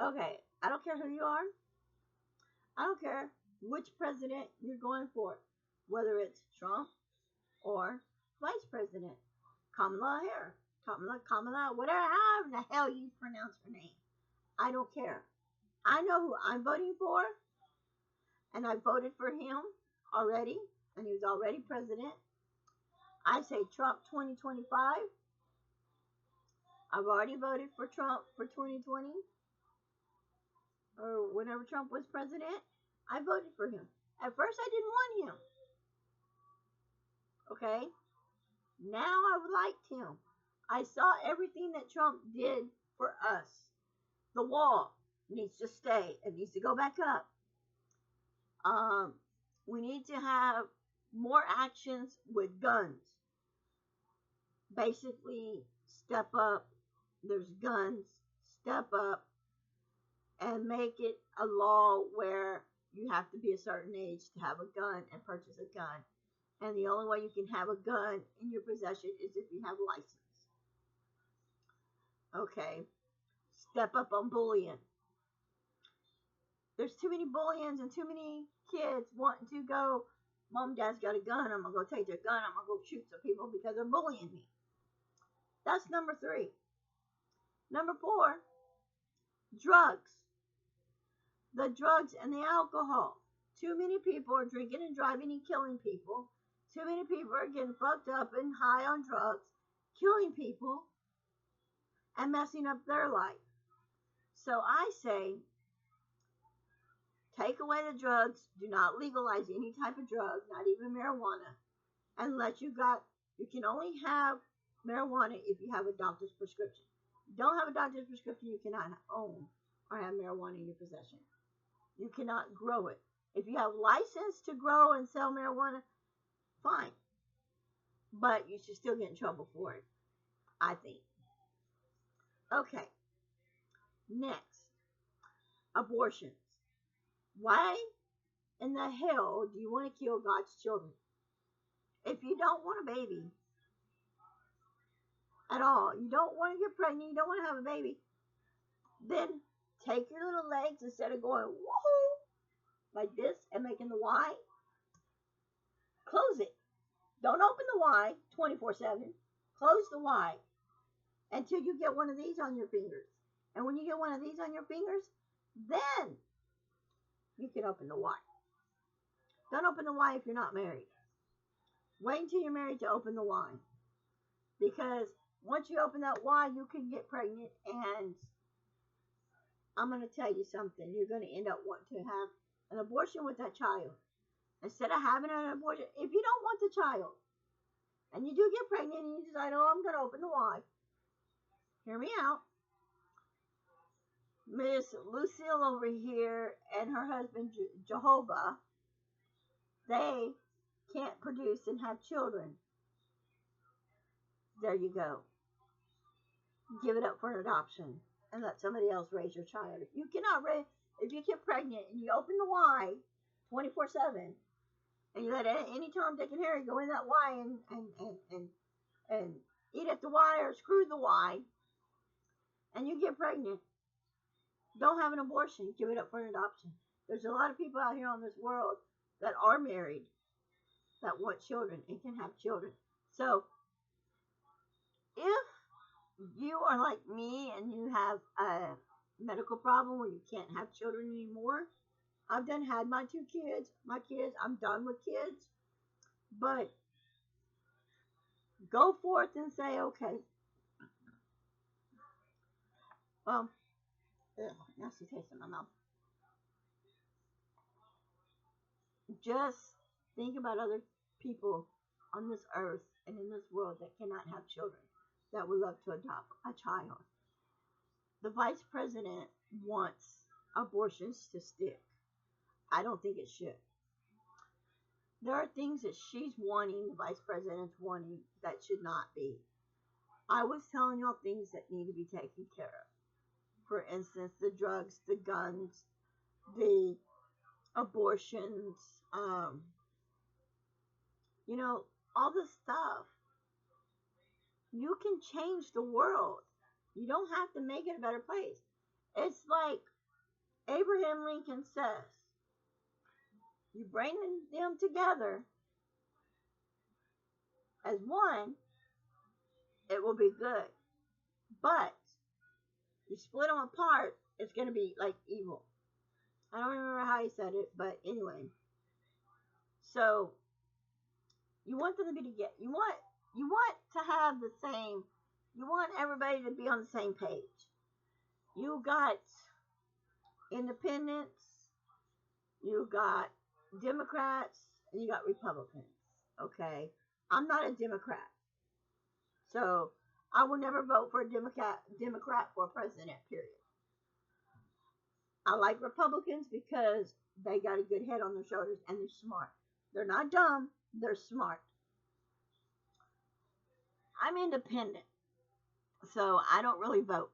Okay, I don't care who you are. I don't care which president you're going for, whether it's Trump or Vice President Kamala Harris, Kamala, whatever, however the hell you pronounce her name. I don't care. I know who I'm voting for, and I voted for him already, and he was already president. I say Trump 2025. I've already voted for Trump for 2020, or whenever Trump was president. I voted for him. At first, I didn't want him. Okay? Now I liked him. I saw everything that Trump did for us. The wall needs to stay. It needs to go back up. We need to have more actions with guns. Basically, step up. There's guns. Step up and make it a law where you have to be a certain age to have a gun and purchase a gun. And the only way you can have a gun in your possession is if you have a license. Okay. Step up on bullying. There's too many bullions and too many kids wanting to go, Mom, Dad's got a gun. I'm going to go take their gun. I'm going to go shoot some people because they're bullying me. That's number 3. Number 4, drugs. The drugs and the alcohol. Too many people are drinking and driving and killing people. Too many people are getting fucked up and high on drugs, killing people, and messing up their life. So I say, take away the drugs. Do not legalize any type of drug, not even marijuana, unless you can only have marijuana if you have a doctor's prescription. If you don't have a doctor's prescription, you cannot own or have marijuana in your possession. You cannot grow it. If you have license to grow and sell marijuana, fine. But you should still get in trouble for it, I think. Okay. Next, abortions. Why in the hell do you want to kill God's children? If you don't want a baby at all, you don't want to get pregnant, you don't want to have a baby, then take your little legs, instead of going woohoo like this and making the Y, close it. Don't open the Y 24/7. Close the Y until you get one of these on your fingers. And when you get one of these on your fingers, then you can open the Y. Don't open the Y if you're not married. Wait until you're married to open the Y. Because once you open that Y, you can get pregnant, and I'm going to tell you something. You're going to end up wanting to have an abortion with that child. Instead of having an abortion, if you don't want the child, and you do get pregnant and you decide, oh, I'm going to open the Y, hear me out. Miss Lucille over here and her husband Jehovah, they can't produce and have children. There you go. Give it up for an adoption and let somebody else raise your child. If you cannot raise, if you get pregnant and you open the Y 24/7, and you let any Tom, Dick, and Harry go in that Y and eat at the Y or screw the Y, and you get pregnant, don't have an abortion. Give it up for an adoption. There's a lot of people out here on this world that are married that want children and can have children. So if you are like me and you have a medical problem where you can't have children anymore, I've had my 2 kids. I'm done with kids. But go forth and say, okay, well, nasty taste in my mouth. Just think about other people on this earth and in this world that cannot have children, that would love to adopt a child. The vice president wants abortions to stick. I don't think it should. There are things that she's wanting, the vice president's wanting, that should not be. I was telling y'all things that need to be taken care of. For instance, the drugs, the guns, the abortions, all this stuff. You can change the world. You don't have to make it a better place. It's like Abraham Lincoln says, you bring them together as one, it will be good. But you split them apart, it's going to be like evil. I don't remember how he said it, but anyway. So you want them to be together. You want to have the same. You want everybody to be on the same page. You got independents, you got Democrats, and you got Republicans. Okay, I'm not a Democrat, so I will never vote for a Democrat for president. Period. I like Republicans because they got a good head on their shoulders and they're smart. They're not dumb, they're smart. I'm independent, so I don't really vote.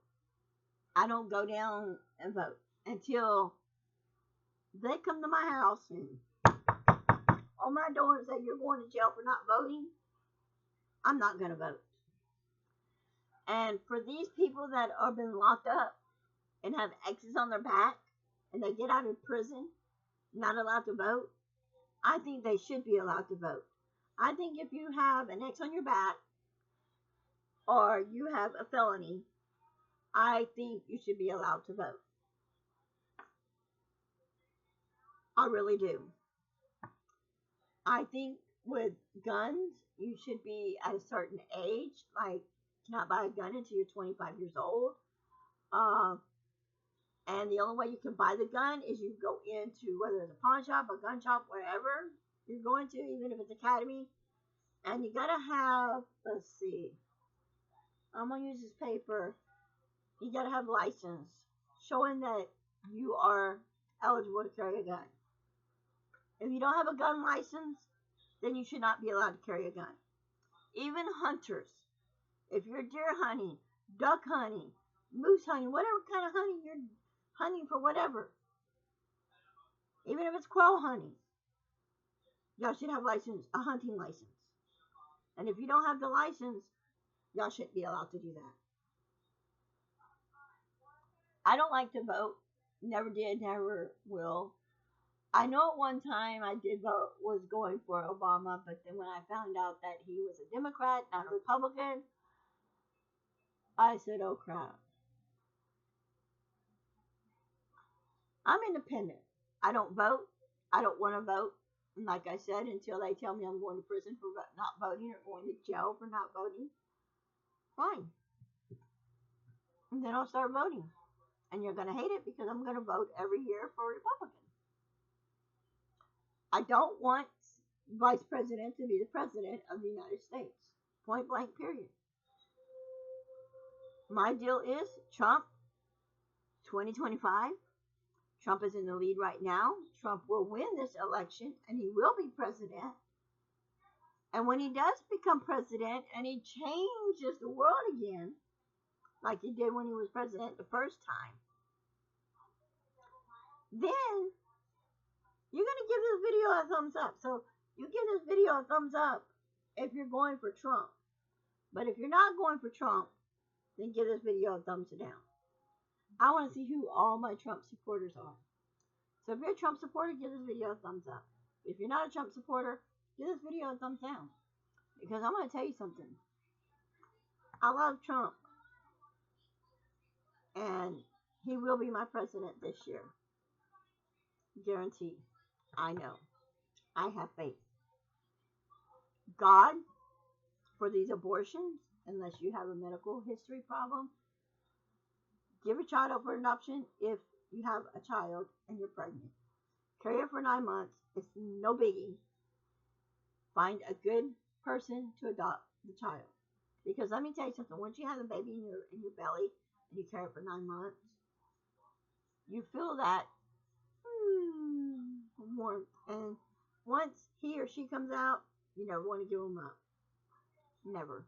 I don't go down and vote until they come to my house and on my door and say you're going to jail for not voting. I'm not going to vote. And for these people that have been locked up and have X's on their back and they get out of prison, not allowed to vote, I think they should be allowed to vote. I think if you have an X on your back or you have a felony, I think you should be allowed to vote. I really do. I think with guns, you should be at a certain age, like cannot buy a gun until you're 25 years old. And the only way you can buy the gun is you go into, whether it's a pawn shop, a gun shop, wherever you're going to, even if it's academy. And you gotta have, let's see, I'm gonna use this paper. You gotta have license showing that you are eligible to carry a gun. If you don't have a gun license, then you should not be allowed to carry a gun. Even hunters, if you're deer hunting, duck hunting, moose hunting, whatever kind of hunting you're hunting for, whatever, even if it's quail hunting, y'all should have a hunting license. And if you don't have the license, y'all shouldn't be allowed to do that. I don't like to vote. Never did, never will. I know at one time I did vote, was going for Obama, but then when I found out that he was a Democrat, not a Republican, I said, oh crap. I'm independent. I don't vote. I don't want to vote. And like I said, until they tell me I'm going to prison for not voting or going to jail for not voting, fine. And then I'll start voting. And you're going to hate it because I'm going to vote every year for a Republican. I don't want Vice President to be the President of the United States. Point blank, period. My deal is Trump, 2025. Trump is in the lead right now. Trump will win this election and he will be president. And when he does become president and he changes the world again, like he did when he was president the first time, then you're going to give this video a thumbs up. So you give this video a thumbs up if you're going for Trump. But if you're not going for Trump, then give this video a thumbs down. I want to see who all my Trump supporters are. So if you're a Trump supporter, give this video a thumbs up. If you're not a Trump supporter, give this video a thumbs down. Because I'm going to tell you something. I love Trump. And he will be my president this year. Guaranteed. I know. I have faith. God, for these abortions, unless you have a medical history problem, give a child up for adoption if you have a child and you're pregnant. Carry it for 9 months. It's no biggie. Find a good person to adopt the child. Because let me tell you something. Once you have a baby in your belly and you carry it for 9 months, you feel that warmth. And once he or she comes out, you never want to give them up. Never.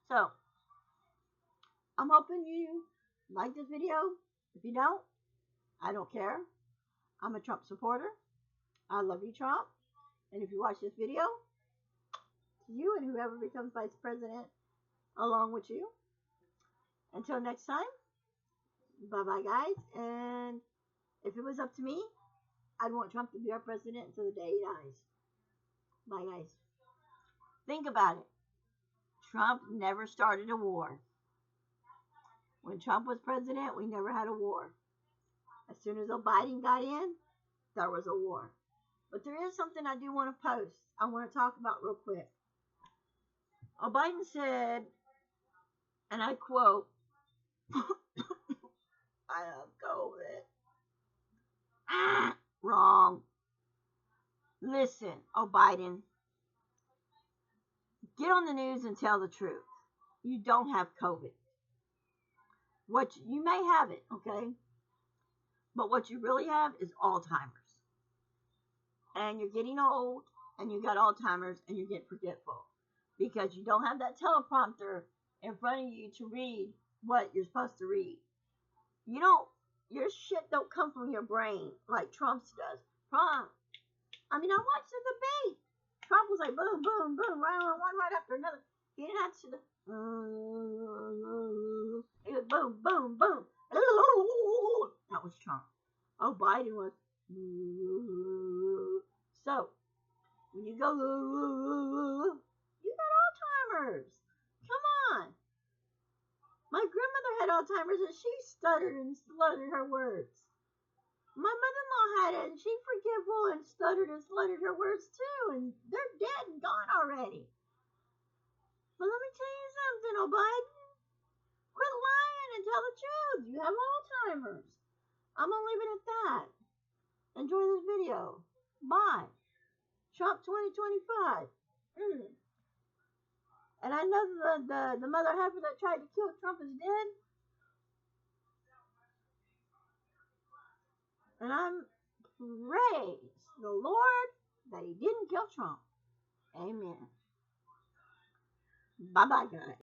So, I'm hoping you like this video. If you don't, I don't care. I'm a Trump supporter. I love you, Trump. And if you watch this video, to you and whoever becomes vice president along with you. Until next time, Bye-bye, guys. And if it was up to me, I'd want Trump to be our president until the day he dies. Bye, guys. Think about it. Trump never started a war. When Trump was president, we never had a war. As soon as Biden got in, there was a war. But there is something I do want to post. I want to talk about real quick. Biden said, and I quote, I have COVID. Wrong. Listen, Biden, get on the news and tell the truth. You don't have COVID. What you may have it, okay? But what you really have is Alzheimer's. And you're getting old, and you got Alzheimer's, and you're getting forgetful. Because you don't have that teleprompter in front of you to read what you're supposed to read. You don't, your shit don't come from your brain like Trump's does. I watched the debate. Trump was like boom, boom, boom, one right after another. He didn't have to. He was boom, boom, boom. That was Trump. Biden was. So when you go, you got Alzheimer's. Come on. My grandmother had Alzheimer's and she stuttered and sluttered her words. My mother-in-law had it and she forgetful and stuttered and sluttered her words too, and they're dead and gone already. But let me tell you something, Biden. Quit lying and tell the truth. You have Alzheimer's. I'm gonna leave it at that. Enjoy this video. Bye. Trump 2025. And I know the mother heifer that tried to kill Trump is dead. And I'm praise the Lord that he didn't kill Trump. Amen. Bye-bye, guys.